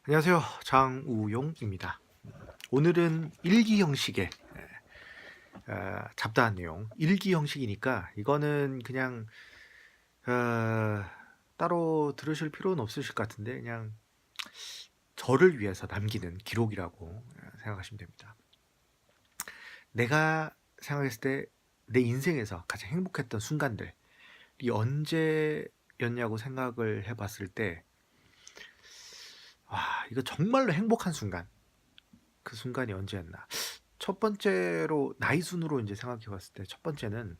안녕하세요. 장우용입니다. 오늘은 일기 형식의 잡다한 내용. 일기 형식이니까 이거는 그냥 어, 따로 들으실 필요는 없으실 것 같은데 그냥 저를 위해서 남기는 기록이라고 생각하시면 됩니다. 내가 생각했을 때 내 인생에서 가장 행복했던 순간들이 언제였냐고 생각을 해봤을 때, 와, 이거 정말로 행복한 순간. 그 순간이 언제였나? 첫 번째로 나이 순으로 이제 생각해 봤을 때 첫 번째는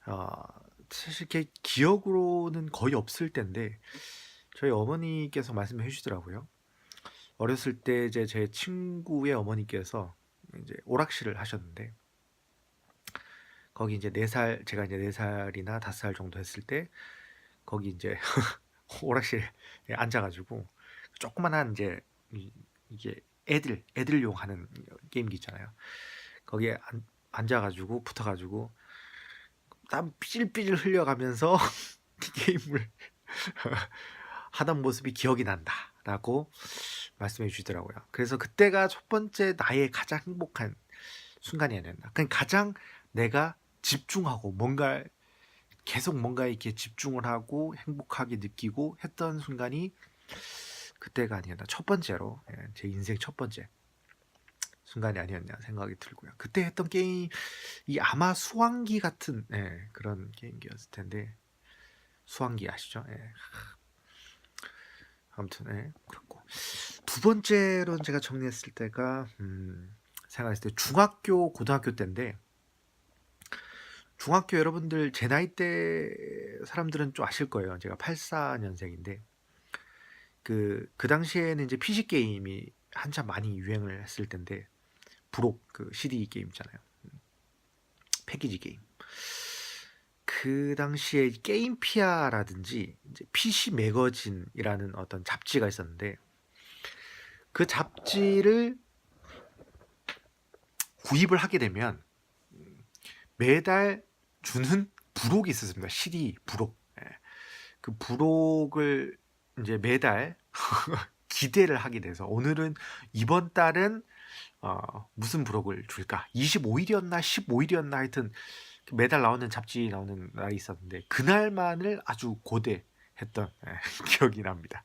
어, 사실 이렇게 기억으로는 거의 없을 때인데 저희 어머니께서 말씀해 주시더라고요. 어렸을 때 이제 제 친구의 어머니께서 이제 오락실을 하셨는데 거기 이제 4살, 제가 이제 4살이나 5살 정도 했을 때 거기 이제 오락실에 앉아가지고 조그만한 이제 이게 애들용 하는 게임기 있잖아요. 거기에 앉아가지고 붙어가지고 땀 삐질삐질 흘려가면서 게임을 하던 모습이 기억이 난다라고 말씀해 주시더라고요. 그래서 그때가 첫 번째 나의 가장 행복한 순간이 아니었나. 그냥 가장 내가 집중하고 뭔가 계속 뭔가 이렇게 집중을 하고 행복하게 느끼고 했던 순간이 그때가 아니었나. 첫 번째로 제 인생 첫 번째 순간이 아니었냐 생각이 들고요. 그때 했던 게임이 아마 수왕기 같은 그런 게임기였을 텐데 수왕기 아시죠? 아무튼 그렇고 두 번째로는 제가 정리했을 때가 생각했을 때 중학교 고등학교 때인데 중학교 여러분들 제 나이 때 사람들은 좀 아실 거예요. 제가 84년생인데 그 당시에는 이제 PC 게임이 한참 많이 유행을 했을 텐데 부록 그 CD 게임 있잖아요. 패키지 게임. 그 당시에 게임피아라든지 이제 PC 매거진이라는 어떤 잡지가 있었는데 그 잡지를 구입을 하게 되면 매달 주는 부록이 있었습니다. CD 부록. 그 부록을 이제 매달 기대를 하게 돼서 오늘은 이번 달은 무슨 부록을 줄까? 25일이었나 15일이었나 하여튼 매달 나오는 잡지 나오는 날이 있었는데 그날만을 아주 고대했던 기억이 납니다.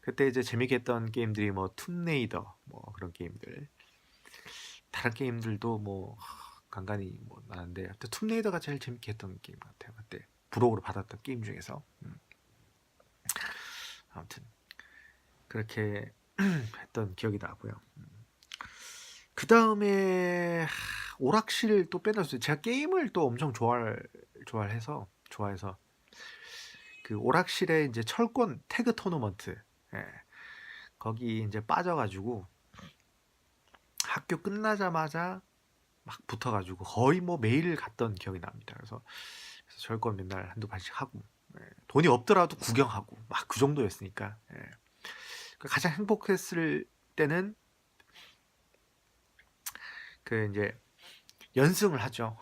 그때 이제 재밌게 했던 게임들이 뭐 툼레이더 뭐 그런 게임들 다른 게임들도 뭐 간간히 뭐 나는데 하여튼 툼레이더가 제일 재밌게 했던 게임 같아요. 그때 부록으로 받았던 게임 중에서 아무튼 그렇게 했던 기억이 나고요. 그 다음에 오락실 또 빼놨어요. 제가 게임을 또 엄청 좋아해서 그 오락실에 이제 철권 태그 토너먼트 거기 이제 빠져가지고 학교 끝나자마자 막 붙어가지고 거의 뭐 매일 갔던 기억이 납니다. 그래서 철권 맨날 한두 판씩 하고 돈이 없더라도 구경하고 막 그 정도였으니까 가장 행복했을 때는 그 이제 연승을 하죠.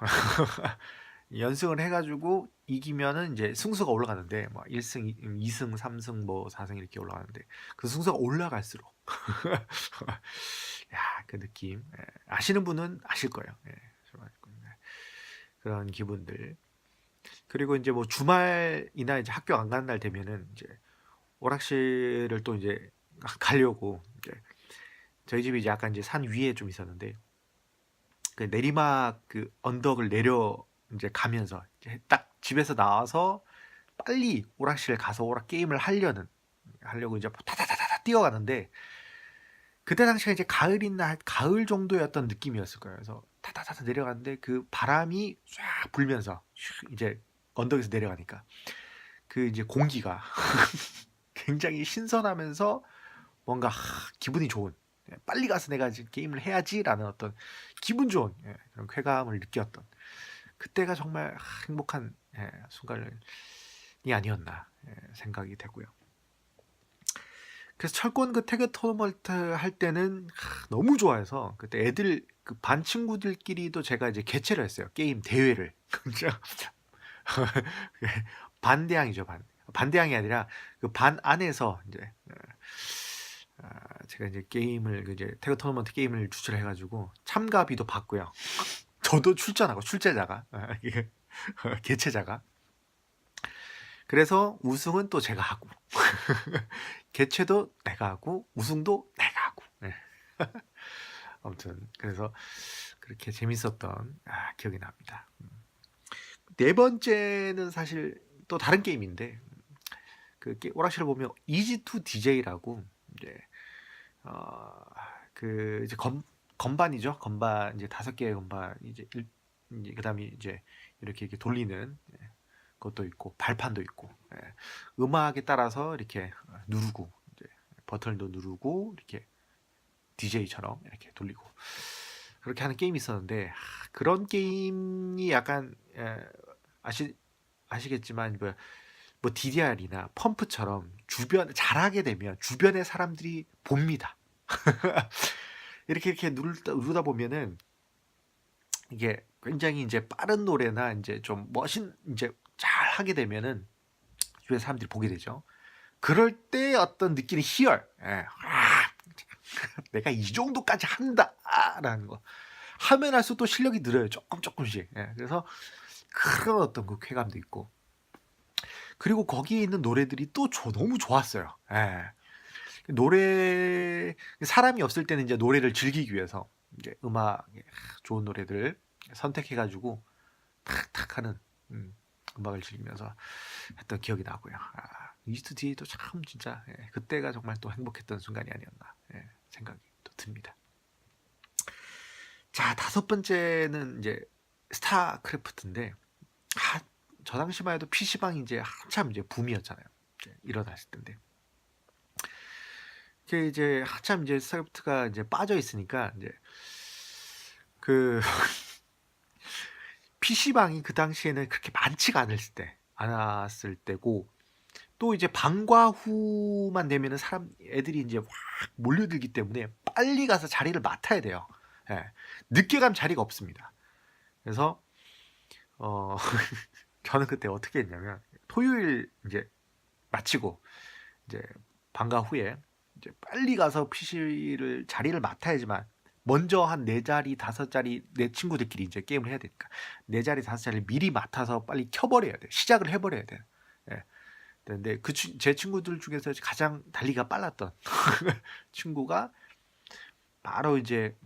연승을 해가지고 이기면은 이제 승수가 올라가는데 뭐 1승, 2승, 3승, 뭐 4승 이렇게 올라가는데 그 승수가 올라갈수록 야, 그 느낌 아시는 분은 아실 거예요. 그런 기분들. 그리고 이제 뭐 주말이나 이제 학교 안 가는 날 되면은 이제 오락실을 또 이제 가려고 이제 저희 집이 이제 약간 이제 산 위에 좀 있었는데 그 내리막 그 언덕을 내려 이제 가면서 이제 딱 집에서 나와서 빨리 오락실 가서 오락 게임을 하려고 이제 타타타타 뛰어가는데 그때 당시가 이제 가을이나 가을 정도였던 느낌이었을 거예요. 그래서 타타타타 내려가는데 그 바람이 쫙 불면서 이제 언덕에서 내려가니까 그 이제 공기가 굉장히 신선하면서 뭔가 기분이 좋은 빨리 가서 내가 지금 게임을 해야지라는 어떤 기분 좋은 그런 쾌감을 느꼈던 그때가 정말 행복한 순간이 아니었나 생각이 되고요. 그래서 철권 그 태그 토너먼트 할 때는 너무 좋아해서 그때 애들 그 반 친구들끼리도 제가 이제 개최를 했어요. 게임 대회를. 반대항이죠, 반대항이 아니라 그 반 안에서 이제 제가 이제 게임을 이제 태그 토너먼트 게임을 주최를 해가지고 참가비도 받고요. 저도 출전하고 출제자가 이게 개최자가. 그래서 우승은 또 제가 하고 개최도 내가 하고 우승도 내가 하고. 네. 아무튼 그래서 그렇게 재밌었던 기억이 납니다. 네 번째는 사실 또 다른 게임인데 오락실을 보면 이지2 DJ라고 이제 그 이제 건반이죠. 건반 이제 5개의 건반 이제 그다음에 이제 이렇게 돌리는 것도 있고 발판도 있고 음악에 따라서 이렇게 누르고 이제 버튼도 누르고 이렇게 DJ처럼 이렇게 돌리고 그렇게 하는 게임이 있었는데 그런 게임이 약간 아시겠지만 뭐 DDR이나 펌프처럼 잘하게 되면 주변의 사람들이 봅니다. 이렇게 누르다 보면은 이게 굉장히 이제 빠른 노래나 이제 좀 이제 잘 하게 되면은 주변 사람들이 보게 되죠. 그럴 때 어떤 느끼는 희열, 내가 이 정도까지 한다라는 거 하면 할수록 또 실력이 늘어요. 조금씩. 그래서 그런 어떤 그 쾌감도 있고. 그리고 거기에 있는 노래들이 또 너무 좋았어요. 노래 사람이 없을 때는 이제 노래를 즐기기 위해서 이제 좋은 노래들 선택해가지고 탁탁 하는 음악을 즐기면서 했던 기억이 나고요. 이스트 D도 참 진짜 그때가 정말 또 행복했던 순간이 아니었나 생각이 또 듭니다. 자, 5번째는 이제 스타크래프트인데 저 당시만 해도 PC방이 이제 한참 이제 붐이었잖아요. 이제 일어났을 때인데 이제 한참 이제 스타크래프트가 이제 빠져 있으니까 이제 그 PC방이 그 당시에는 그렇게 많지가 않았을 때고 또 이제 방과 후만 되면은 애들이 이제 확 몰려들기 때문에 빨리 가서 자리를 맡아야 돼요. 늦게 가면 자리가 없습니다. 그래서 저는 그때 어떻게 했냐면 토요일 이제 마치고 이제 방과 후에 이제 빨리 가서 PC를 자리를 맡아야지만 먼저 한 4자리 5자리 내 친구들끼리 이제 게임을 해야 되니까 4자리 5자리를 미리 맡아서 빨리 켜버려야 돼. 시작을 해버려야 돼. 근데 제 친구들 중에서 가장 달리기가 빨랐던 친구가 바로 이제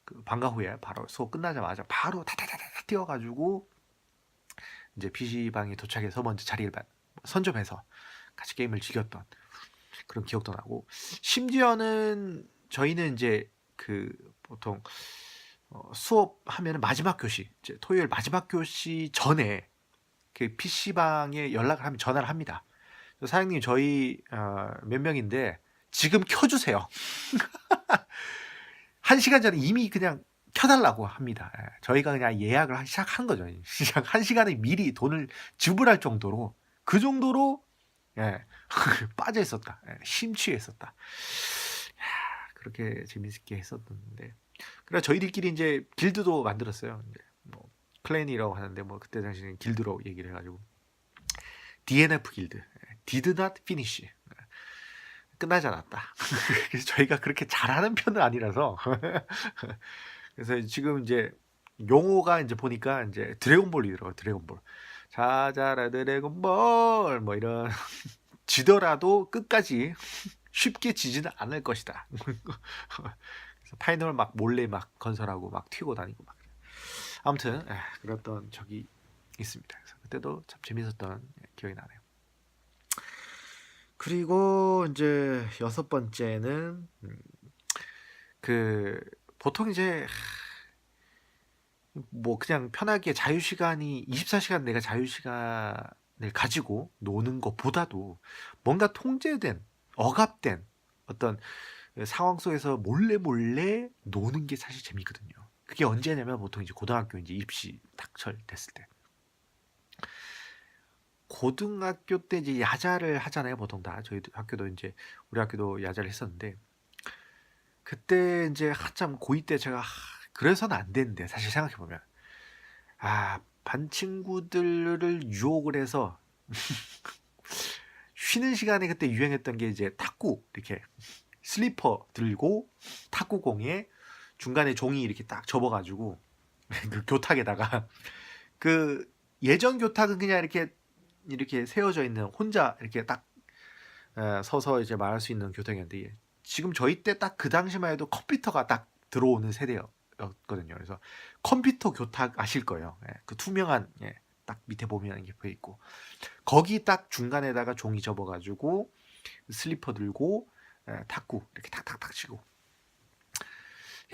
그 방과 후에 바로 수업 끝나자마자 바로 타타타타 뛰어가지고 이제 PC방에 도착해서 먼저 자리를 선점해서 같이 게임을 즐겼던 그런 기억도 나고 심지어는 저희는 이제 그 보통 수업하면 마지막 교시 이제 토요일 마지막 교시 전에 그 PC방에 연락을 하면 전화를 합니다. 사장님 저희 몇 명인데 지금 켜주세요. 1시간 전에 이미 그냥 켜달라고 합니다. 저희가 그냥 예약을 시작한 거죠. 시작 1시간에 미리 돈을 지불할 정도로 그 정도로 빠져 있었다. 심취해 있었다. 그렇게 재밌게 했었는데 그래 저희들끼리 이제 길드도 만들었어요. 이제 뭐 클랜이라고 하는데 뭐 그때 당시에는 길드로 얘기를 해가지고 DNF 길드, Did Not Finish. 끝나지 않았다. 그래서 저희가 그렇게 잘하는 편은 아니라서 그래서 지금 이제 용어가 이제 보니까 이제 드래곤볼이더라고요. 드래곤볼. 자자라 드래곤볼 뭐 이런 지더라도 끝까지 쉽게 지지는 않을 것이다. 그래서 파이널 막 몰래 막 건설하고 막 튀고 다니고 막. 아무튼 그랬던 적이 있습니다. 그래서 그때도 참 재밌었던 기억이 나네요. 그리고 이제 6번째는 그 보통 이제 뭐 그냥 편하게 자유시간이 24시간 내가 자유시간을 가지고 노는 것보다도 뭔가 통제된 억압된 어떤 상황 속에서 몰래 노는 게 사실 재미거든요. 그게 언제냐면 보통 이제 고등학교 이제 입시 탁철 됐을 때. 고등학교 때 이제 야자를 하잖아요, 보통 다. 저희 학교도 이제 우리 학교도 야자를 했었는데 그때 이제 한참 고2 때 제가 그래서는 안 되는데 사실 생각해 보면 반 친구들을 유혹을 해서 쉬는 시간에 그때 유행했던 게 이제 탁구, 이렇게 슬리퍼 들고 탁구공에 중간에 종이 이렇게 딱 접어가지고 그 교탁에다가 그 예전 교탁은 그냥 이렇게 세워져 있는 혼자 이렇게 딱 서서 이제 말할 수 있는 교탁이었는데 지금 저희 때 딱 그 당시만 해도 컴퓨터가 딱 들어오는 세대였거든요. 그래서 컴퓨터 교탁 아실 거예요. 그 투명한 딱 밑에 보면 이게 보여 있고 거기 딱 중간에다가 종이 접어가지고 슬리퍼 들고 탁구 이렇게 탁탁탁 치고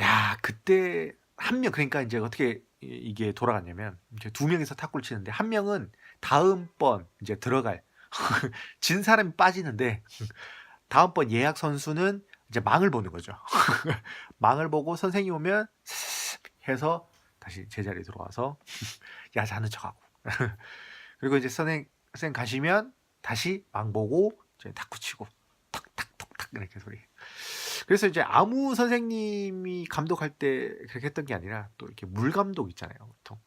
야 그때 한 명 그러니까 이제 어떻게 이게 돌아갔냐면 이제 두 명이서 탁구를 치는데 한 명은 다음번 이제 들어갈 진 사람이 빠지는데 다음번 예약 선수는 이제 망을 보는 거죠. 망을 보고 선생님 오면 해서 다시 제자리에 들어와서 야자하는 척하고 그리고 이제 선생님 가시면 다시 망 보고 이제 탁구 치고 탁탁탁탁 이렇게 소리. 그래서 이제 아무 선생님이 감독할 때 그렇게 했던 게 아니라 또 이렇게 물 감독 있잖아요. 보통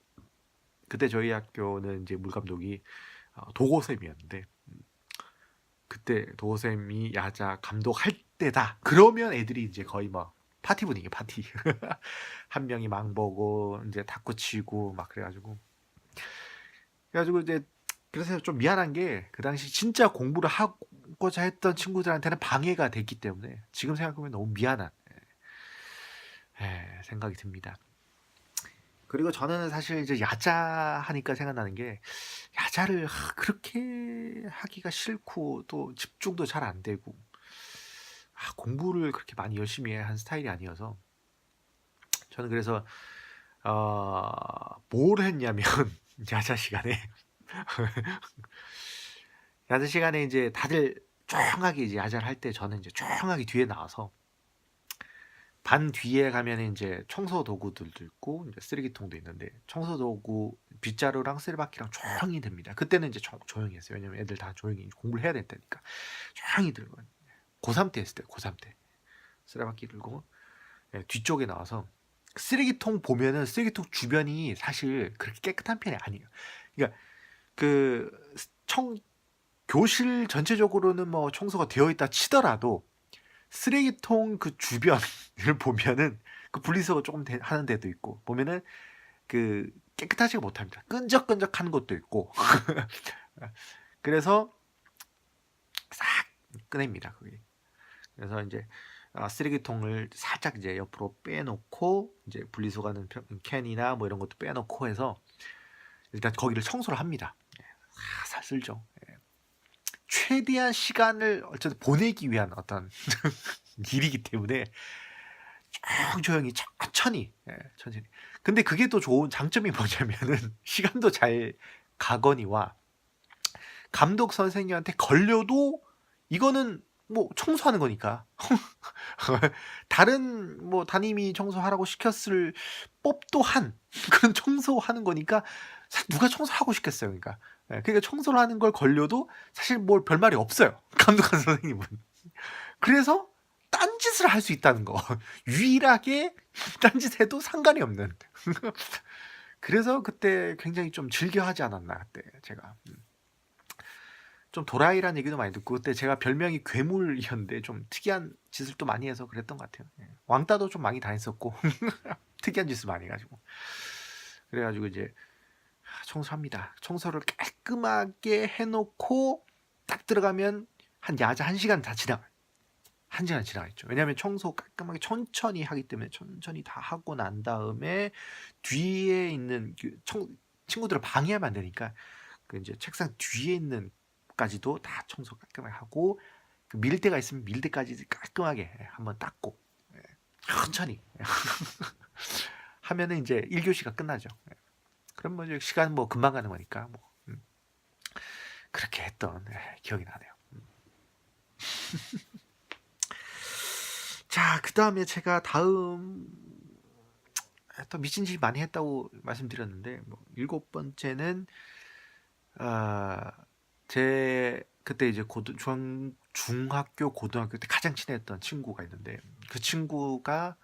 그때 저희 학교는 이제 물 감독이 도고쌤이었는데 그때 도고쌤이 야자 감독할 때다. 그러면 애들이 이제 거의 막 파티 분위기 파티. 한 명이 망 보고 이제 탁구 치고 막 그래가지고 이제 그래서 좀 미안한 게 그 당시 진짜 공부를 하고자 했던 친구들한테는 방해가 됐기 때문에 지금 생각하면 너무 미안한 생각이 듭니다. 그리고 저는 사실 이제 야자 하니까 생각나는 게 야자를 그렇게 하기가 싫고 또 집중도 잘 안 되고 공부를 그렇게 많이 열심히 한 스타일이 아니어서 저는 그래서 뭘 했냐면 야자 시간에 야자 시간에 이제 다들 조용하게 이제 야자를 할 때 저는 이제 조용하게 뒤에 나와서 반 뒤에 가면 이제 청소 도구들도 있고 이제 쓰레기통도 있는데 청소 도구 빗자루랑 쓰레받기랑 조용히 듭니다. 그때는 이제 조용히 했어요. 왜냐면 애들 다 조용히 공부를 해야 된다니까 조용히 들고 고3 때 했을 때 고3 때 쓰레받기 들고 뒤쪽에 나와서 쓰레기통 보면은 쓰레기통 주변이 사실 그렇게 깨끗한 편이 아니에요. 그러니까 그 교실 전체적으로는 뭐 청소가 되어 있다 치더라도 쓰레기통 그 주변을 보면은 그 분리수거 조금 하는 데도 있고 보면은 그 깨끗하지가 못합니다. 끈적끈적한 것도 있고 그래서 싹 꺼냅니다. 거기. 그래서 이제 쓰레기통을 살짝 이제 옆으로 빼놓고 이제 분리수거하는 캔이나 뭐 이런 것도 빼놓고 해서 일단 거기를 청소를 합니다. 살살 쓸죠. 최대한 시간을 어쨌든 보내기 위한 어떤 일이기 때문에 조용히 천천히. 근데 그게 또 좋은 장점이 뭐냐면은 시간도 잘 가거니와 감독 선생님한테 걸려도 이거는 뭐 청소하는 거니까 다른 뭐 담임이 청소하라고 시켰을 법도 한 그런 청소하는 거니까 누가 청소하고 싶겠어요. 그러니까 청소를 하는 걸 걸려도 사실 뭘 별말이 없어요. 감독한 선생님은. 그래서 딴짓을 할 수 있다는 거. 유일하게 딴짓해도 상관이 없는. 그래서 그때 굉장히 좀 즐겨 하지 않았나 그때 제가. 좀 도라이라는 얘기도 많이 듣고 그때 제가 별명이 괴물이었는데 좀 특이한 짓을 또 많이 해서 그랬던 것 같아요. 왕따도 좀 많이 다녔었고 특이한 짓을 많이 해가지고 그래가지고 이제 청소합니다. 청소를 깔끔하게 해놓고 딱 들어가면 한 야자 1시간 다 지나가요. 1시간 지나가있죠. 왜냐하면 청소 깔끔하게 천천히 하기 때문에 천천히 다 하고 난 다음에 뒤에 있는 친구들을 방해하면 안 되니까 그 이제 책상 뒤에 있는 까지도 다 청소 깔끔하게 하고 그 밀대가 있으면 밀대까지 깔끔하게 한번 닦고 천천히 하면은 이제 1교시가 끝나죠. 그럼 뭐 시간 뭐 금방 가는 거니까 뭐 그렇게 했던 기억이 나네요. 자, 그 다음에 제가 다음 또 미친 짓 많이 했다고 말씀드렸는데 뭐 7번째는 제 그때 이제 중학교 고등학교 때 가장 친했던 친구가 있는데 그 친구가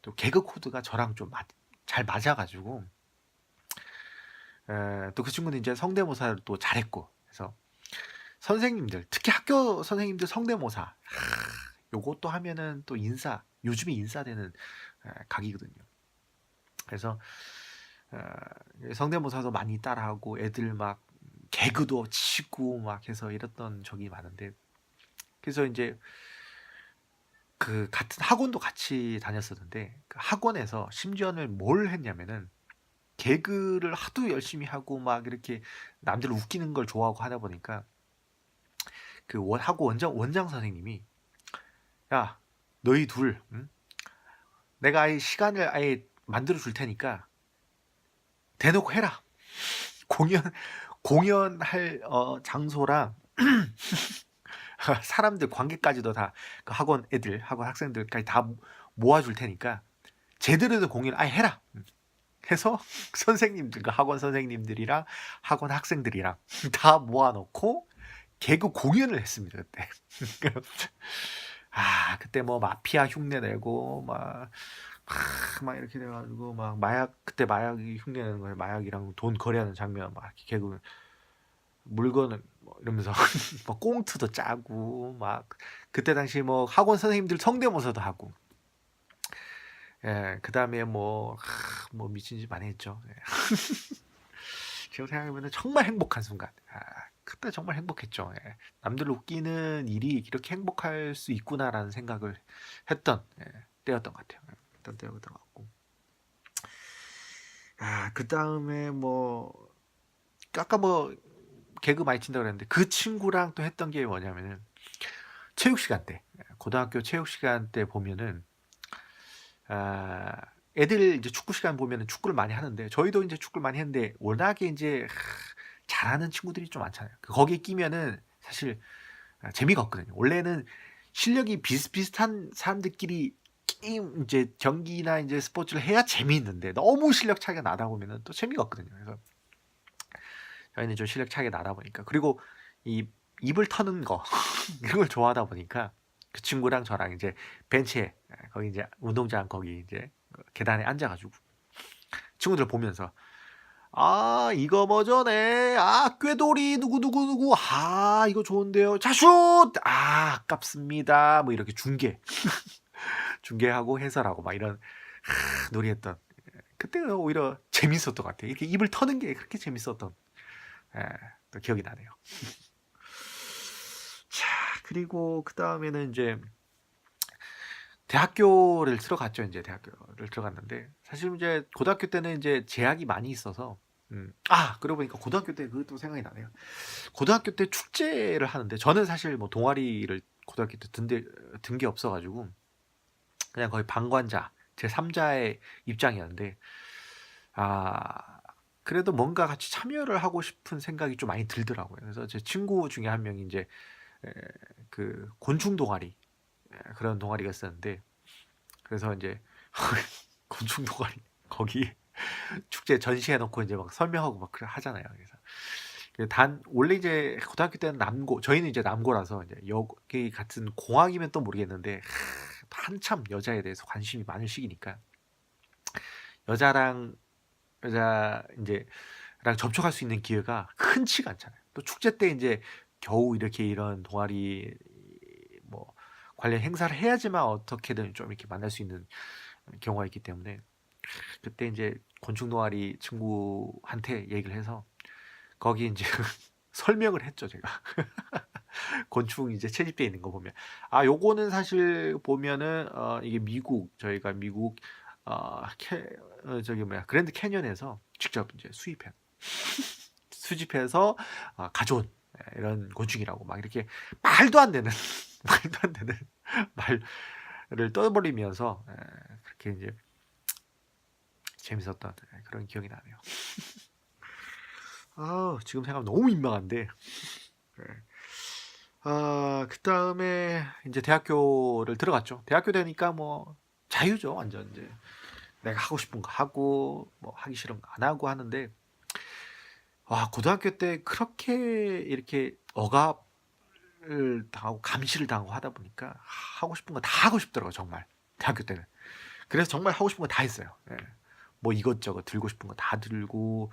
또 개그 코드가 저랑 좀 잘 맞아가지고 또 그 친구는 이제 성대모사를 또 잘했고 그래서 선생님들, 특히 학교 선생님들 성대모사, 요것도 하면은 또 요즘에 인싸되는 각이거든요. 그래서 성대모사도 많이 따라하고 애들 막 개그도 치고 막 해서 이랬던 적이 많은데, 그래서 이제 그 같은 학원도 같이 다녔었는데, 그 학원에서 심지어는 뭘 했냐면은 개그를 하도 열심히 하고 막 이렇게 남들 웃기는 걸 좋아하고 하다 보니까 그 하고 원장 선생님이, 야 너희 둘, 응? 내가 아예 시간을 아예 만들어 줄 테니까 대놓고 해라. 공연 공연할 장소랑 사람들 관계까지도 다 그 학원 애들 학원 학생들까지 다 모아줄 테니까 제대로 된 공연 아예 해라 해서 선생님들, 그 학원 선생님들이랑 학원 학생들이랑 다 모아놓고 개그 공연을 했습니다 그때. 그때 뭐 마피아 흉내 내고 막 이렇게 돼가지고 막 그때 마약이 흉내 내는 거예요. 마약이랑 돈 거래하는 장면 막 이렇게 개그, 물건을 뭐 이러면서 뭐 꽁트도 짜고 막, 그때 당시 뭐 학원 선생님들 성대모사도 하고, 그 다음에 뭐 미친 짓 많이 했죠. 지금 생각해보면 정말 행복한 순간. 그때 정말 행복했죠. 남들 웃기는 일이 이렇게 행복할 수 있구나라는 생각을 했던 때였던 것 같아요. 했던 때였던 것 같고. 그 다음에 뭐 아까 뭐 개그 많이 친다고 그랬는데, 그 친구랑 또 했던 게 뭐냐면은 체육 시간 때, 고등학교 체육 시간 때 보면은 애들 이제 축구 시간 보면은 축구를 많이 하는데, 저희도 이제 축구를 많이 했는데 워낙에 이제 잘하는 친구들이 좀 많잖아요. 거기에 끼면은 사실 재미가 없거든요. 원래는 실력이 비슷비슷한 사람들끼리 게임 이제 경기나 이제 스포츠를 해야 재미있는데, 너무 실력 차이가 나다 보면은 또 재미가 없거든요. 그래서 저희는 좀 실력 차이가 나다 보니까, 그리고 이 입을 터는 거 이런 걸 좋아하다 보니까 그 친구랑 저랑 이제 벤치에, 거기 이제 운동장 거기 이제 계단에 앉아가지고 친구들 보면서, 이거 뭐저네, 꾀돌이 누구누구누구, 이거 좋은데요, 자슛, 아깝습니다, 뭐 이렇게 중계하고 해설하고 막 이런 놀이했던, 그때가 오히려 재밌었던 것 같아요. 이렇게 입을 터는 게 그렇게 재밌었던 또 기억이 나네요. 자, 그리고 그 다음에는 이제 대학교를 들어갔죠. 이제 대학교를 들어갔는데, 사실 이제 고등학교 때는 이제 제약이 많이 있어서, 그러고 보니까 고등학교 때 그것도 생각이 나네요. 고등학교 때 축제를 하는데, 저는 사실 뭐 동아리를 고등학교 때 든 게 없어가지고 그냥 거의 방관자, 제 3자의 입장이었는데, 아 그래도 뭔가 같이 참여를 하고 싶은 생각이 좀 많이 들더라고요. 그래서 제 친구 중에 한 명이 이제 그 곤충 동아리, 그런 동아리가 있었는데, 그래서 이제 곤충 동아리 거기 축제 전시해 놓고 이제 막 설명하고 막 그래 하잖아요. 그래서 원래 이제 고등학교 때는 저희는 이제 남고라서 이제 여기 같은 공학이면 또 모르겠는데, 한참 여자에 대해서 관심이 많은 시기니까 여자랑 여자 이제랑 접촉할 수 있는 기회가 흔치가 않잖아요. 또 축제 때 이제 겨우 이렇게 이런 동아리 뭐 관련 행사를 해야지만 어떻게든 좀 이렇게 만날 수 있는 경우가 있기 때문에, 그때 이제 곤충 동아리 친구한테 얘기를 해서 거기 이제 설명을 했죠, 제가. 곤충 이제 채집되어 있는 거 보면, 요거는 사실 보면은 이게 저희가 미국 저기 뭐야 그랜드 캐년에서 직접 이제 수집해서 가져온 이런 곤충이라고 막 이렇게 말도 안 되는 말도 안 되는 말을 떠버리면서 그렇게 이제 재밌었던 그런 기억이 나네요. 지금 생각하면 너무 민망한데. 그 다음에 이제 대학교를 들어갔죠. 대학교 되니까 뭐 자유죠, 완전. 이제 내가 하고 싶은 거 하고 뭐 하기 싫은 거 안 하고 하는데, 고등학교 때 그렇게 이렇게 억압을 당하고 감시를 당하고 하다 보니까 하고 싶은 거 다 하고 싶더라고요, 정말. 대학교 때는. 그래서 정말 하고 싶은 거 다 했어요. 뭐 이것저것 들고 싶은 거 다 들고,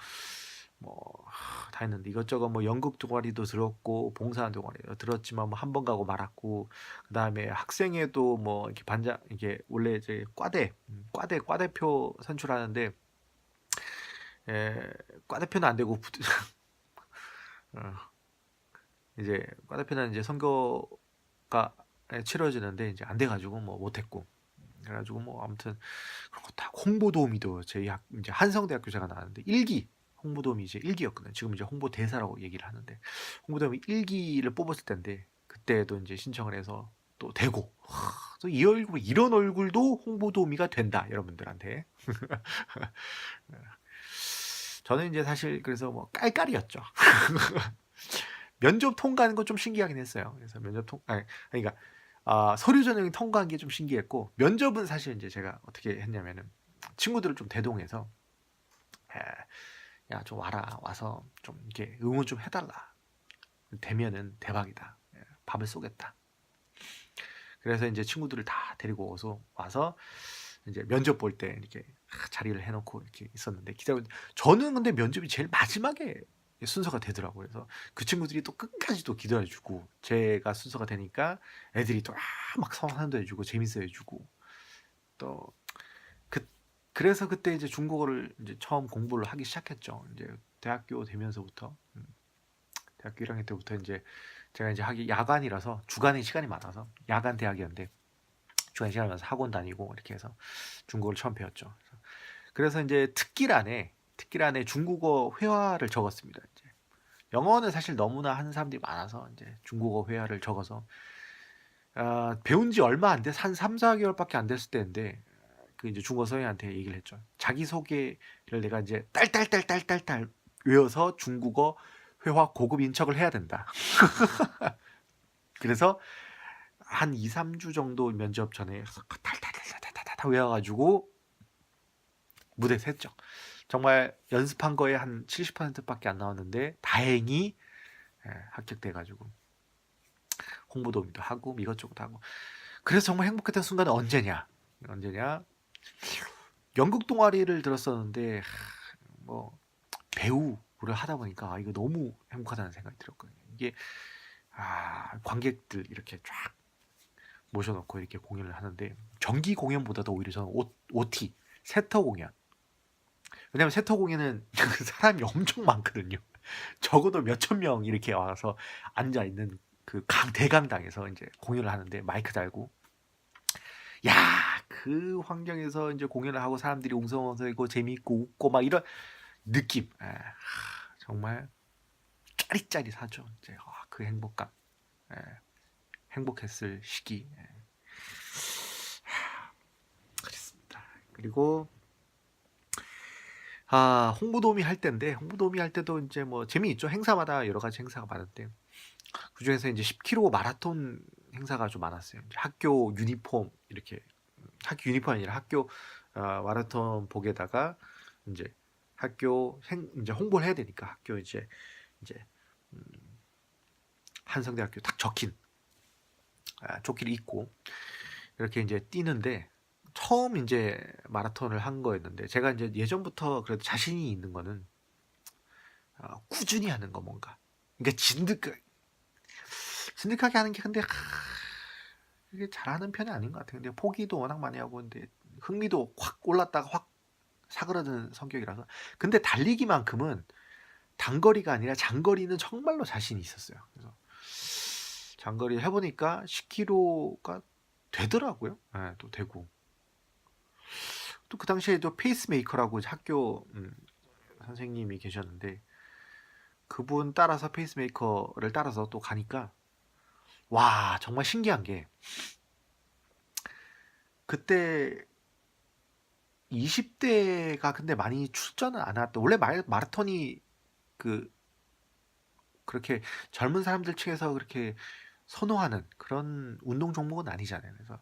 뭐 다 했는데 이것저것 뭐 연극 동아리도 들었고 봉사한 동아리도 들었지만 뭐 한 번 가고 말았고 그다음에 학생회도 뭐 이렇게 반장 이게 원래 이제 과대표 선출하는데 에, 과대표는 안 되고 어, 이제 과대표는 이제 선거가 치러지는데 이제 안 돼가지고 뭐 못했고 그래가지고 뭐 아무튼 그런 거 다 홍보도우미도 저희 이제 한성대학교 제가 나왔는데 1기 홍보도우미 이제 1기였거든요. 지금 이제 홍보대사라고 얘기를 하는데 홍보도우미 1기를 뽑았을 때인데 그때도 이제 신청을 해서 또 되고 또 이 얼굴 이런 얼굴도 홍보도우미가 된다 여러분들한테. 저는 이제 사실 그래서 뭐 깔깔이었죠. 면접 통과하는 건 좀 신기하긴 했어요. 그래서 그러니까 서류 전형이 통과한 게 좀 신기했고 면접은 사실 이제 제가 어떻게 했냐면은 친구들을 좀 대동해서 야, 좀 와서 좀 이렇게 응원 좀 해달라. 되면은 대박이다. 밥을 쏘겠다. 그래서 이제 친구들을 다 데리고 와서 이제 면접 볼 때 이렇게 자리를 해놓고 이렇게 있었는데 저는 근데 면접이 제일 마지막에 순서가 되더라고요. 그래서 그 친구들이 또 끝까지 또 기도해주고 제가 순서가 되니까 애들이 또 막 성환도 해주고 재밌어 해주고 또 그래서 그때 이제 중국어를 이제 처음 공부를 하기 시작했죠. 이제 대학교 되면서부터 대학교 1학년 때부터 이제 제가 이제 하기 야간이라서 주간에 시간이 많아서 야간 대학이었는데 주간 시간이 많아서 학원 다니고 이렇게 해서 중국어를 처음 배웠죠. 그래서 이제 특기란에 중국어 회화를 적었습니다. 이제 영어는 사실 너무나 하는 사람들이 많아서 이제 중국어 회화를 적어서 배운 지 얼마 안 돼서 한 3, 4개월밖에 안 됐을 때인데 그 이제 중국어 선생님한테 얘기를 했죠. 자기 소개를 내가 이제 딸딸딸딸딸딸 외워서 중국어 회화 고급 인척을 해야 된다. 그래서 한 2, 3주 정도 면접 전에 탈탈탈탈탈탈 외워가지고 무대에서 했죠. 정말 연습한 거에 한 70%밖에 안 나왔는데 다행히 합격돼가지고 홍보도우미도 하고 이것저것 하고 그래서 정말 행복했던 순간은 언제냐 연극 동아리를 들었었는데 뭐 배우를 하다 보니까 이거 너무 행복하다는 생각이 들었거든요. 이게 관객들 이렇게 쫙 모셔놓고 이렇게 공연을 하는데 정기 공연보다도 오히려 저는 OT 세터 공연 왜냐면 세터 공연은 사람이 엄청 많거든요. 적어도 몇천 명 이렇게 와서 앉아 있는 그 대강당에서 이제 공연을 하는데 마이크 달고 야, 그 환경에서 이제 공연을 하고 사람들이 웅성웅성이고 재미있고 웃고 막 이런 느낌. 정말 짜릿짜릿하죠. 이제 그 행복감. 예, 행복했을 시기. 그렇습니다. 그리고 홍보도우미 할 때인데 홍보도우미 할 때도 이제 뭐 재미있죠. 행사마다 여러 가지 행사가 많은데 그중에서 이제 10km 마라톤 행사가 좀 많았어요. 이제 학교 유니폼 이렇게 학교 유니폼이 아니라 학교 마라톤 복에다가 이제 이제 홍보를 해야 되니까 학교 이제 음, 한성대학교 딱 적힌 조끼를 입고 이렇게 이제 뛰는데 처음 이제 마라톤을 한 거였는데 제가 이제 예전부터 그래도 자신이 있는 거는 꾸준히 하는 거 뭔가 그러니까 진득하게 하는 게 근데 이게 잘하는 편이 아닌 것 같아요. 근데 포기도 워낙 많이 하고 근데 흥미도 확 올랐다가 확 사그라드는 성격이라서 근데 달리기만큼은 단거리가 아니라 장거리는 정말로 자신이 있었어요. 그래서 장거리 해보니까 10km가 되더라고요. 네, 또 되고 또 그 당시에도 페이스메이커라고 학교 선생님이 계셨는데 그분 따라서 페이스메이커를 따라서 또 가니까 와 정말 신기한 게 그때 20대가 근데 많이 출전을 안 왔다. 원래 마라톤이 그 그렇게 젊은 사람들 층에서 그렇게 선호하는 그런 운동 종목은 아니잖아요. 그래서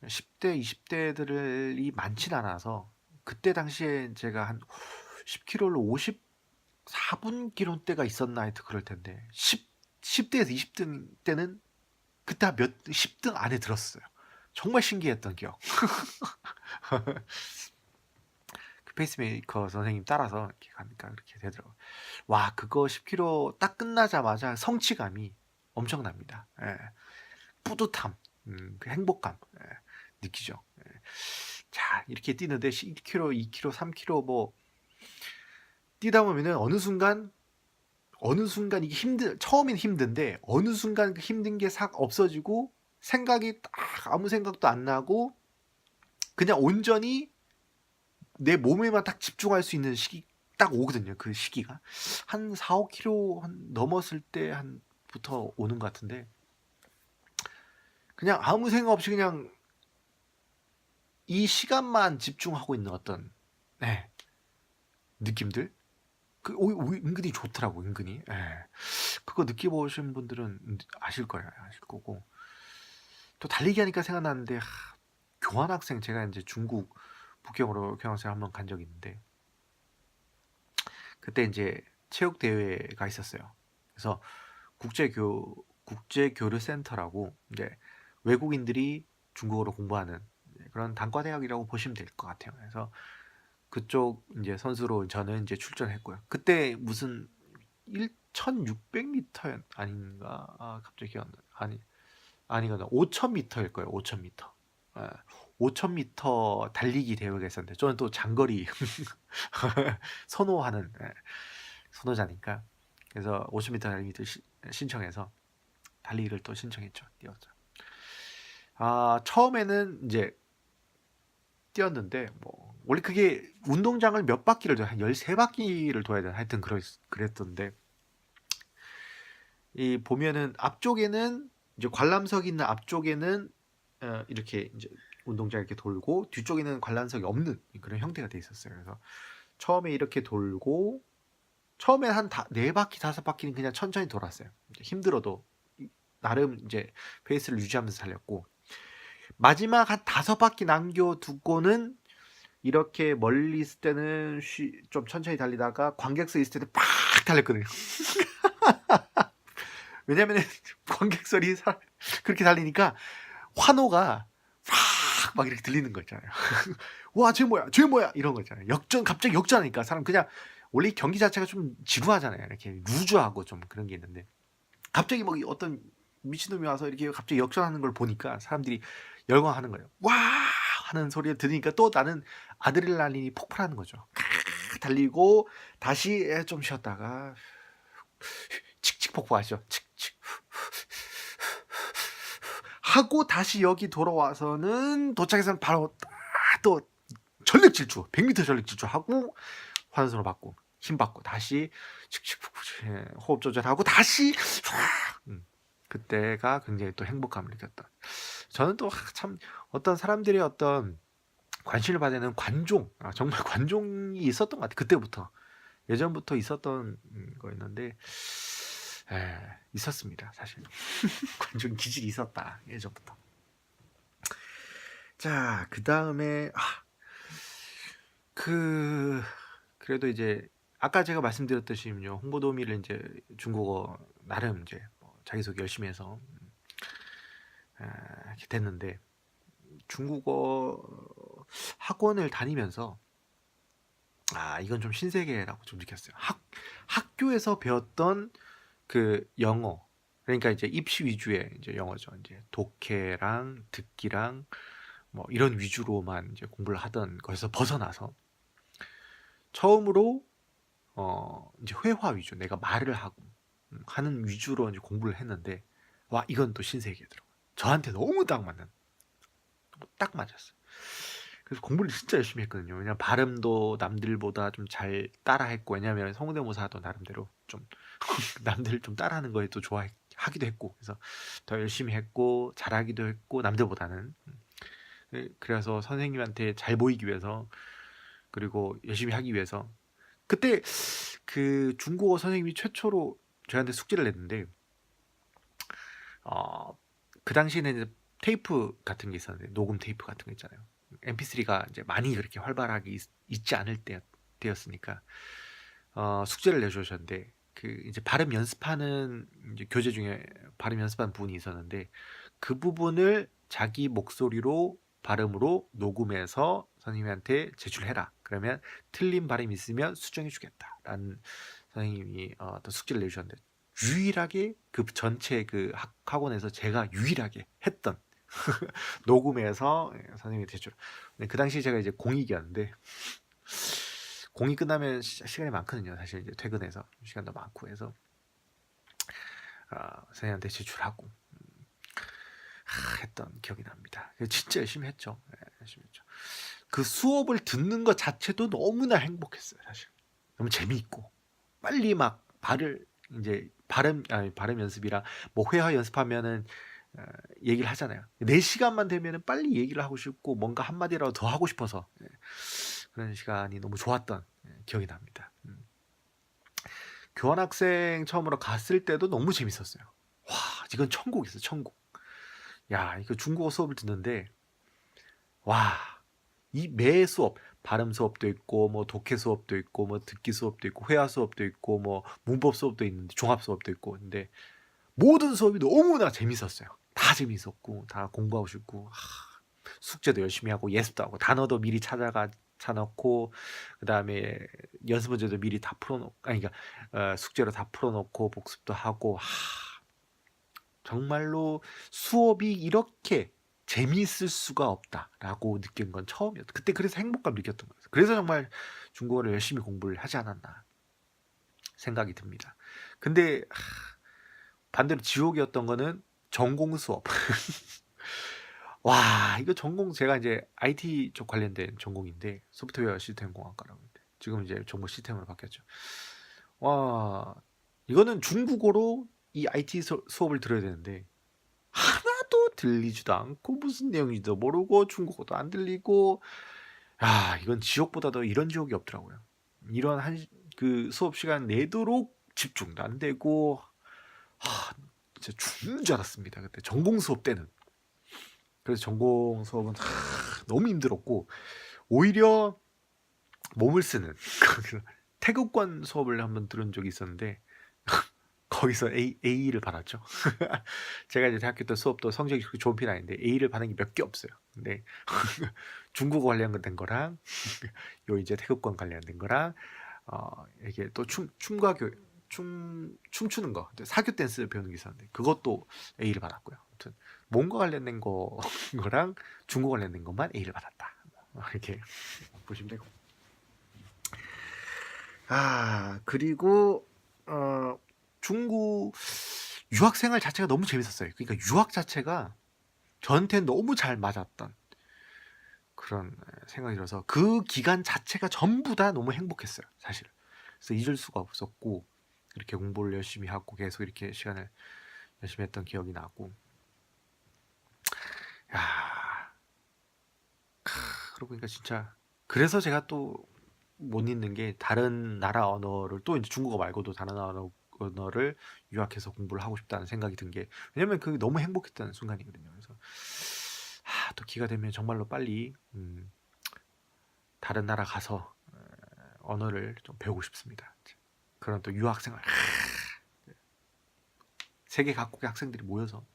10대, 20대들이 많진 않아서 그때 당시에 제가 한 10km를 54분 기록대가 있었나 하여튼 그럴 텐데 10대에서 20등 때는 그때 몇 10등 안에 들었어요. 정말 신기했던 기억. 그 페이스메이커 선생님 따라서 이렇게 가니까 그렇게 되더라고요. 와, 그거 10km 딱 끝나자마자 성취감이 엄청납니다. 예. 뿌듯함, 그 행복감, 예, 느끼죠. 예. 자, 이렇게 뛰는데 1km, 2km, 3km 뭐 뛰다 보면은 어느 순간 이게 처음엔 힘든데 어느 순간 그 힘든 게 싹 없어지고 생각이 딱 아무 생각도 안 나고 그냥 온전히 내 몸에만 딱 집중할 수 있는 시기 딱 오거든요. 그 시기가 한 4, 5km 넘었을 때 한부터 오는 것 같은데 그냥 아무 생각 없이 그냥 이 시간만 집중하고 있는 어떤 네, 느낌들 은근히 좋더라고 은근히. 예. 그거 느껴보신 분들은 아실 거예요. 아실 거고 또 달리기 하니까 생각나는데 교환학생 제가 이제 중국 북경으로 교환학생 한번 간 적이 있는데 그때 이제 체육 대회가 있었어요. 그래서 국제교류센터라고 이제 외국인들이 중국어로 공부하는 그런 단과 대학이라고 보시면 될 것 같아요. 그래서 그쪽 이제 선수로 저는 이제 출전했고요. 그때 무슨 1,600m 아닌가? 갑자기 기억 안 나. 아니거든. 5,000m일 거예요. 5,000m. 5,000m 달리기 대회가 있었는데 저는 또 장거리 선호하는 선호자니까 그래서 50m 달리기도 신청해서 달리기를 또 신청했죠. 뛰었죠. 처음에는 이제 뛰었는데 뭐 원래 그게 운동장을 몇 바퀴를 한 13바퀴를 돌아야 되나 하여튼 그랬던데 이 보면은 앞쪽에는 이제 관람석이 있는 앞쪽에는 이렇게 이제 운동장 이렇게 돌고 뒤쪽에는 관람석이 없는 그런 형태가 돼 있었어요. 그래서 처음에 이렇게 돌고 처음에 한 4바퀴 5바퀴는 그냥 천천히 돌았어요. 힘들어도 나름 이제 페이스를 유지하면서 달렸고 마지막 한 5바퀴 남겨두고는 이렇게 멀리 있을 때는 좀 천천히 달리다가 관객석 있을 때는 팍 달렸거든요. 왜냐면 관객석이 그렇게 달리니까 환호가 막 이렇게 들리는 거 있잖아요. 와, 쟤 뭐야 이런 거 있잖아요. 갑자기 역전하니까 사람 그냥 원래 경기 자체가 좀 지루하잖아요. 이렇게 루즈하고 좀 그런 게 있는데 갑자기 뭐 어떤 미친놈이 와서 이렇게 갑자기 역전하는 걸 보니까 사람들이 열광하는 거예요. 와 하는 소리를 들으니까 또 나는 아드레날린이 폭발하는 거죠. 달리고 다시 좀 쉬었다가 칙칙 폭포하죠. 칙칙 하고 다시 여기 돌아와서는 도착해서는 바로 또 전력 질주 100m 전력 질주 하고 환원선을 받고 힘 받고 다시 칙칙 호흡 조절하고 다시 그때가 굉장히 또 행복감을 느꼈다. 저는 또 참 어떤 사람들의 어떤 관심을 받는 관종 정말 관종이 있었던 것 같아요. 그때부터 예전부터 있었던 거였는데 있었습니다. 사실 관종 기질이 있었다 예전부터. 자, 그 다음에 그래도 이제 아까 제가 말씀드렸듯이요 홍보도우미를 이제 중국어 나름 이제 자기소개 열심히 해서 이렇게 됐는데 중국어 학원을 다니면서 이건 좀 신세계라고 좀 느꼈어요. 학교에서 배웠던 그 영어 그러니까 이제 입시 위주의 이제 영어죠. 이제 독해랑 듣기랑 뭐 이런 위주로만 이제 공부를 하던 것에서 벗어나서 처음으로 이제 회화 위주 내가 말을 하고 하는 위주로 이제 공부를 했는데 와 이건 또 신세계더라고요. 저한테 너무 딱 맞았어요. 그래서 공부를 진짜 열심히 했거든요. 왜냐면 발음도 남들보다 좀 잘 따라했고 왜냐면 성대모사도 나름대로 좀 남들을 좀 따라하는 거에 또 좋아하기도 했고 그래서 더 열심히 했고 잘하기도 했고 남들보다는 그래서 선생님한테 잘 보이기 위해서 그리고 열심히 하기 위해서 그때 그 중국어 선생님이 최초로 저한테 숙제를 냈는데 그 당시에는 이제 테이프 같은 게 있었는데 녹음 테이프 같은 거 있잖아요. MP3가 이제 많이 그렇게 활발하게 있지 않을 때였으니까 숙제를 내주셨는데 그 이제 발음 연습하는 이제 교재 중에 발음 연습하는 부분이 있었는데 그 부분을 자기 목소리로 발음으로 녹음해서 선생님한테 제출해라. 그러면 틀린 발음이 있으면 수정해 주겠다라는 선생님이 어떤 숙제를 내주셨는데, 유일하게 그 전체 그 학원에서 제가 유일하게 했던 녹음해서 선생님이 제출. 그 당시 제가 이제 공익이었는데, 공익 끝나면 시간이 많거든요. 사실 이제 퇴근해서 시간도 많고 해서 선생님한테 제출하고 했던 기억이 납니다. 진짜 열심히 했죠. 네, 열심히 했죠. 그 수업을 듣는 것 자체도 너무나 행복했어요. 사실 너무 재미있고, 빨리 막 발음 연습이라 뭐 회화 연습하면은 얘기를 하잖아요. 4시간만 되면은 빨리 얘기를 하고 싶고 뭔가 한마디라도 더 하고 싶어서 그런 시간이 너무 좋았던 기억이 납니다. 교환학생 처음으로 갔을 때도 너무 재밌었어요. 와, 이건 천국이었어요. 천국. 야, 이거 중국어 수업을 듣는데, 와, 이 매 수업, 발음 수업도 있고, 뭐 독해 수업도 있고, 뭐 듣기 수업도 있고, 회화 수업도 있고, 뭐 문법 수업도 있는데, 종합 수업도 있고, 근데 모든 수업이 너무나 재밌었어요. 다 재밌었고, 다 공부하고 싶고, 숙제도 열심히 하고, 예습도 하고, 단어도 미리 찾아놓고, 그 다음에 연습 문제도 미리 다 풀어놓고, 아니, 그러니까 숙제로 다 풀어놓고 복습도 하고, 정말로 수업이 이렇게 재미있을 수가 없다라고 느낀 건 처음이었어요. 그때 그래서 행복감 느꼈던 거예요. 그래서 정말 중국어를 열심히 공부를 하지 않았나 생각이 듭니다. 근데 반대로 지옥이었던 거는 전공 수업. 와, 이거 전공 제가 이제 IT 쪽 관련된 전공인데, 소프트웨어 시스템 공학과라고 했는데 지금 이제 정보 시스템으로 바뀌었죠. 와, 이거는 중국어로 이 IT 수업을 들어야 되는데 하나도 들리지도 않고 무슨 내용인지도 모르고 중국어도 안 들리고, 야, 이건 지옥보다도 이런 지옥이 없더라고요. 이런 그 수업 시간 내도록 집중도 안 되고, 진짜 죽는 줄 알았습니다. 그때 전공 수업 때는. 그래서 전공 수업은 너무 힘들었고, 오히려 몸을 쓰는 태극권 수업을 한번 들은 적이 있었는데 거기서 A를 받았죠. 제가 이제 대학교 때 수업도 성적이 그렇게 좋은 편이 아닌데 A를 받은 게 몇 개 없어요. 근데 중국어 관련된 거랑 요 이제 태극권 관련된 거랑 이게 또 춤추는 거, 사교 댄스 배우는 게 있었는데 그것도 A를 받았고요. 아무튼 몸과 관련된 거랑 중국어 관련된 것만 A를 받았다. 이렇게 보시면 되고. 그리고 중국 유학생활 자체가 너무 재밌었어요. 그러니까 유학 자체가 저한테는 너무 잘 맞았던 그런 생각이 들어서 그 기간 자체가 전부 다 너무 행복했어요. 사실. 그래서 잊을 수가 없었고, 이렇게 공부를 열심히 하고 계속 이렇게 시간을 열심히 했던 기억이 나고. 야, 그러고 보니까 진짜, 그래서 제가 또 못 잊는 게 다른 나라 언어를, 또 이제 중국어 말고도 다른 언어를 유학해서 공부를 하고 싶다는 생각이 든 게, 왜냐면 그게 너무 행복했던 순간이거든요. 그래서 또 기가 되면 정말로 빨리 다른 나라 가서 언어를 좀 배우고 싶습니다. 그런 또 유학생활, 세계 각국의 학생들이 모여서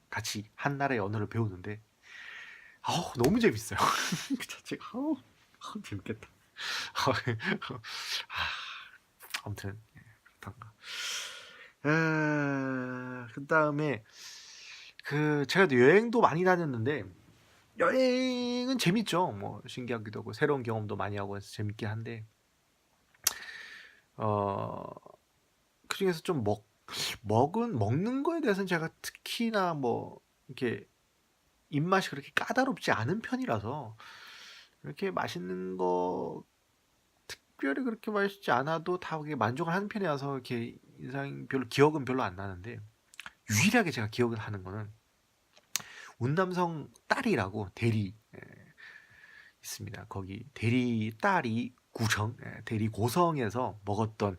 같이 한 나라의 언어를 배우는데 너무 재밌어요. 그 자체가 재밌겠다. 아무튼 그렇던가. 그 다음에 제가 여행도 많이 다녔는데, 여행은 재밌죠. 뭐 신기하기도 하고 새로운 경험도 많이 하고 해서 재밌긴 한데, 그 중에서 좀 먹는 거에 대해서는 제가 특히나 뭐 이렇게 입맛이 그렇게 까다롭지 않은 편이라서, 이렇게 맛있는 거 특별히 그렇게 맛있지 않아도 다 그게 만족을 하는 편이라서 이렇게 기억은 별로 안 나는데, 유일하게 제가 기억을 하는 거는 운남성 딸이라고 대리 있습니다. 거기 대리 딸이 대리 고성에서 먹었던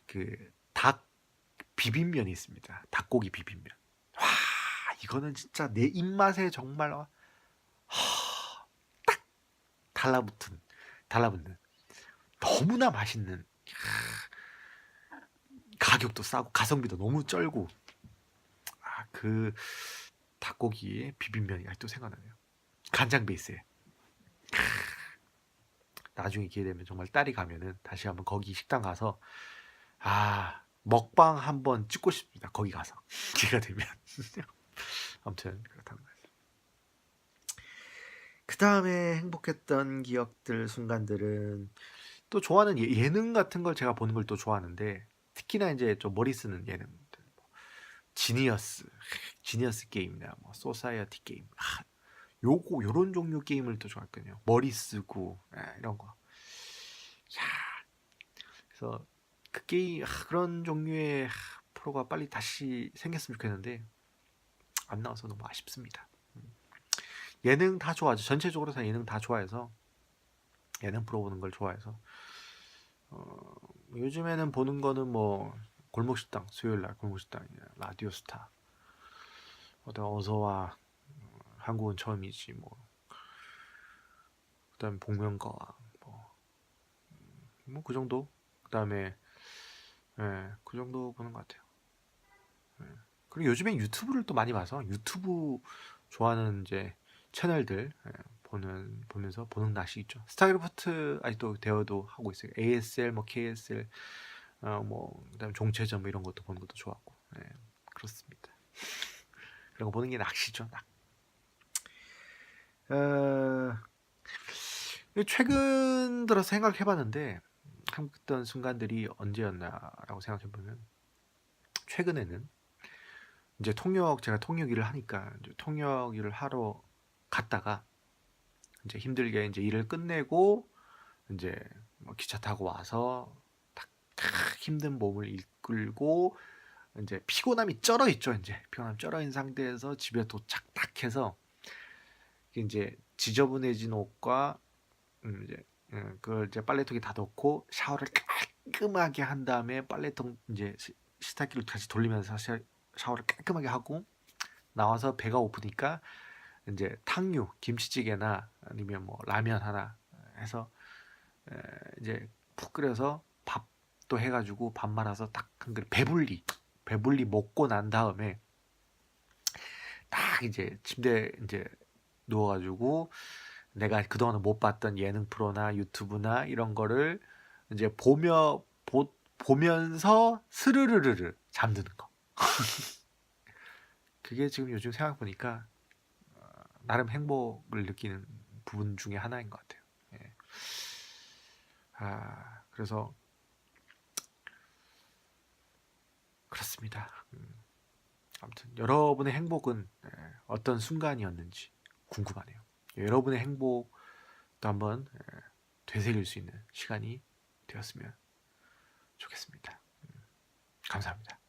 그 닭 비빔면이 있습니다. 닭고기 비빔면. 와, 이거는 진짜 내 입맛에 정말 달라붙는 너무나 맛있는, 가격도 싸고 가성비도 너무 쩔고, 그 닭고기 비빔면이 아직도 생각나네요. 간장 베이스에 나중에 기회 되면 정말 딸이 가면은 다시 한번 거기 식당 가서 먹방 한번 찍고 싶습니다. 거기 가서 기회가 되면. 아무튼 그렇다는 거예요. 그 다음에 행복했던 기억들 순간들은 또 좋아하는 예능 같은 걸 제가 보는 걸 또 좋아하는데 특히나 이제 좀 머리 쓰는 예능들, 뭐 지니어스 게임이나 뭐 소사이어티 게임, 요런 종류 게임을 또 좋아했거든요. 머리 쓰고 이런 거. 야, 그래서 그 게임 그런 종류의 프로가 빨리 다시 생겼으면 좋겠는데 안 나와서 너무 아쉽습니다. 예능 다 좋아하죠. 전체적으로 다 예능 다 좋아해서 예능 프로 보는 걸 좋아해서 요즘에는 보는 거는 뭐 골목식당, 수요일날 골목식당, 라디오스타, 어서와, 한국은 처음이지, 뭐 그다음에 복면가왕, 뭐 그 정도. 그다음에 그 정도 보는 것 같아요. 그리고 요즘엔 유튜브를 또 많이 봐서 유튜브 좋아하는 이제 채널들 보면서 보는 낯이 있죠. 스타크래프트 아직도 대여도 하고 있어요. ASL, 뭐 KSL, 뭐 그다음에 종체전 뭐 이런 것도 보는 것도 좋았고, 그렇습니다. 그런 거 보는 게 낚시죠, 낚. 어, 최근 들어서 생각해봤는데 행복했던 순간들이 언제였나라고 생각해보면 최근에는 이제 제가 통역 일을 하니까 이제 통역 일을 하러 갔다가 이제 힘들게 이제 일을 끝내고 이제 뭐 기차 타고 와서 딱 힘든 몸을 이끌고 이제 피곤함이 쩔어 있죠. 이제 피곤함 쩔어 있는 상태에서 집에 도착 딱 해서 이제 지저분해진 옷과 이제 그걸 이제 빨래통에 다 넣고 샤워를 깔끔하게 한 다음에 빨래통 이제 세탁기를 다시 돌리면서 샤워를 깔끔하게 하고 나와서 배가 고프니까 이제 탕류, 김치찌개나 아니면 뭐 라면 하나 해서 이제 푹 끓여서 밥도 해가지고 밥 말아서 딱 한 그릇 배불리 먹고 난 다음에 딱 이제 침대 이제 누워가지고 내가 그동안 못 봤던 예능 프로나 유튜브나 이런 거를 이제 보면서 스르르르르 잠드는 거. 그게 지금 요즘 생각 보니까 나름 행복을 느끼는 부분 중에 하나인 것 같아요. 예. 그래서 그렇습니다. 아무튼 여러분의 행복은 어떤 순간이었는지 궁금하네요. 여러분의 행복도 한번 되새길 수 있는 시간이 되었으면 좋겠습니다. 감사합니다.